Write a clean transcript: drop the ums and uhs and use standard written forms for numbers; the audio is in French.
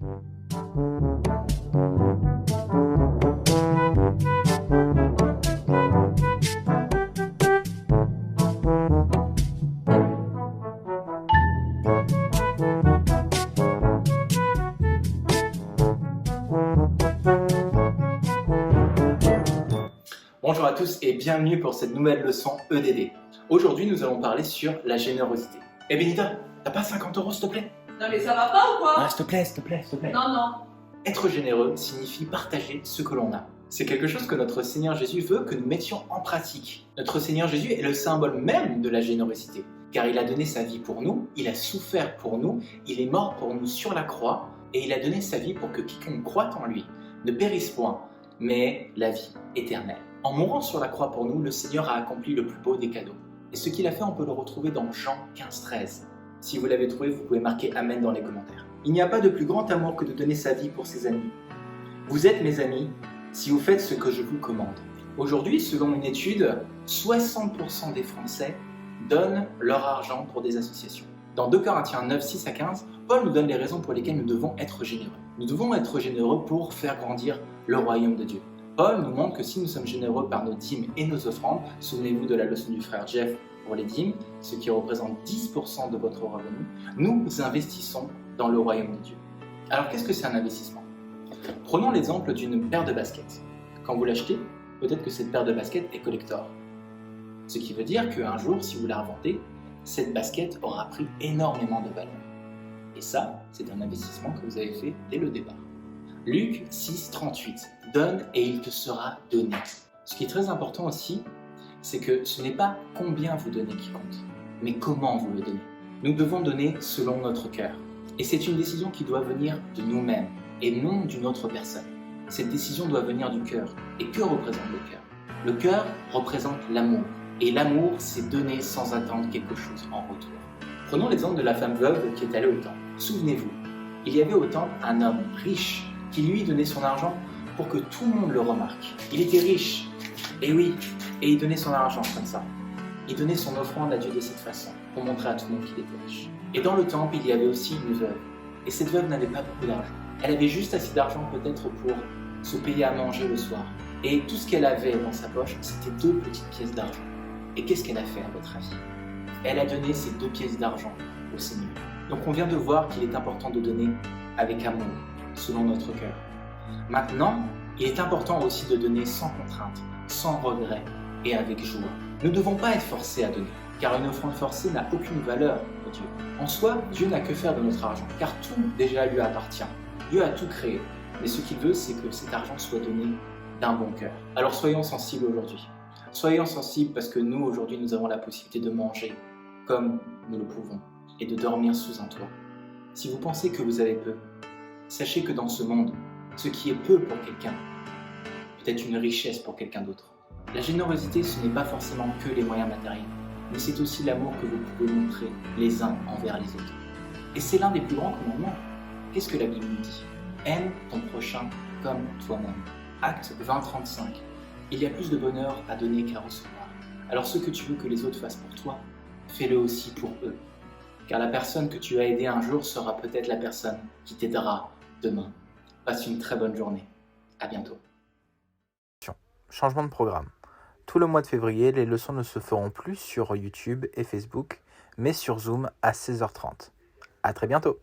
Bonjour à tous et bienvenue pour cette nouvelle leçon EDD. Aujourd'hui, nous allons parler sur la générosité. Eh Benita, t'as pas 50 € s'il te plaît? Non mais ça va pas ou quoi? Ah, s'il te plaît. Non. Être généreux signifie partager ce que l'on a. C'est quelque chose que notre Seigneur Jésus veut que nous mettions en pratique. Notre Seigneur Jésus est le symbole même de la générosité, car il a donné sa vie pour nous, il a souffert pour nous, il est mort pour nous sur la croix, et il a donné sa vie pour que quiconque croit en lui ne périsse point, mais la vie éternelle. En mourant sur la croix pour nous, le Seigneur a accompli le plus beau des cadeaux. Et ce qu'il a fait, on peut le retrouver dans Jean 15,13. Si vous l'avez trouvé, vous pouvez marquer Amen dans les commentaires. Il n'y a pas de plus grand amour que de donner sa vie pour ses amis. Vous êtes mes amis si vous faites ce que je vous commande. Aujourd'hui, selon une étude, 60% des Français donnent leur argent pour des associations. Dans 2 Corinthiens 9, 6 à 15, Paul nous donne les raisons pour lesquelles nous devons être généreux. Nous devons être généreux pour faire grandir le royaume de Dieu. Paul nous montre que si nous sommes généreux par nos dîmes et nos offrandes, souvenez-vous de la leçon du frère Jeff pour les dîmes, ce qui représente 10% de votre revenu, nous investissons dans le royaume de Dieu. Alors qu'est-ce que c'est un investissement? Prenons l'exemple d'une paire de baskets. Quand vous l'achetez, peut-être que cette paire de baskets est collector. Ce qui veut dire qu'un jour, si vous la revendez, cette basket aura pris énormément de valeur. Et ça, c'est un investissement que vous avez fait dès le départ. Luc 6, 38. Donne et il te sera donné. Ce qui est très important aussi, c'est que ce n'est pas combien vous donnez qui compte, mais comment vous le donnez. Nous devons donner selon notre cœur. Et c'est une décision qui doit venir de nous-mêmes et non d'une autre personne. Cette décision doit venir du cœur. Et que représente le cœur? Le cœur représente l'amour. Et l'amour, c'est donner sans attendre quelque chose en retour. Prenons l'exemple de la femme veuve qui est allée au temple. Souvenez-vous, il y avait au temple un homme riche qui lui donnait son argent pour que tout le monde le remarque. Il était riche, et oui, et il donnait son argent comme ça. Il donnait son offrande à Dieu de cette façon, pour montrer à tout le monde qu'il était riche. Et dans le temple, il y avait aussi une veuve. Et cette veuve n'avait pas beaucoup d'argent. Elle avait juste assez d'argent peut-être pour se payer à manger le soir. Et tout ce qu'elle avait dans sa poche, c'était 2 petites pièces d'argent. Et qu'est-ce qu'elle a fait à votre avis? Elle a donné ces 2 pièces d'argent au Seigneur. Donc on vient de voir qu'il est important de donner avec amour, selon notre cœur. Maintenant, il est important aussi de donner sans contrainte, sans regret et avec joie. Nous ne devons pas être forcés à donner, car une offrande forcée n'a aucune valeur pour Dieu. En soi, Dieu n'a que faire de notre argent, car tout déjà lui appartient. Dieu a tout créé, mais ce qu'il veut, c'est que cet argent soit donné d'un bon cœur. Alors soyons sensibles aujourd'hui. Soyons sensibles parce que nous, aujourd'hui, nous avons la possibilité de manger comme nous le pouvons et de dormir sous un toit. Si vous pensez que vous avez peu, sachez que dans ce monde, ce qui est peu pour quelqu'un peut être une richesse pour quelqu'un d'autre. La générosité, ce n'est pas forcément que les moyens matériels, mais c'est aussi l'amour que vous pouvez montrer les uns envers les autres. Et c'est l'un des plus grands commandements. Qu'est-ce que la Bible nous dit? Aime ton prochain comme toi-même. Acte 20-35. Il y a plus de bonheur à donner qu'à recevoir. Alors ce que tu veux que les autres fassent pour toi, fais-le aussi pour eux. Car la personne que tu as aidée un jour sera peut-être la personne qui t'aidera demain. Passe une très bonne journée. À bientôt. Changement de programme. Tout le mois de février, les leçons ne se feront plus sur YouTube et Facebook, mais sur Zoom à 16h30. À très bientôt.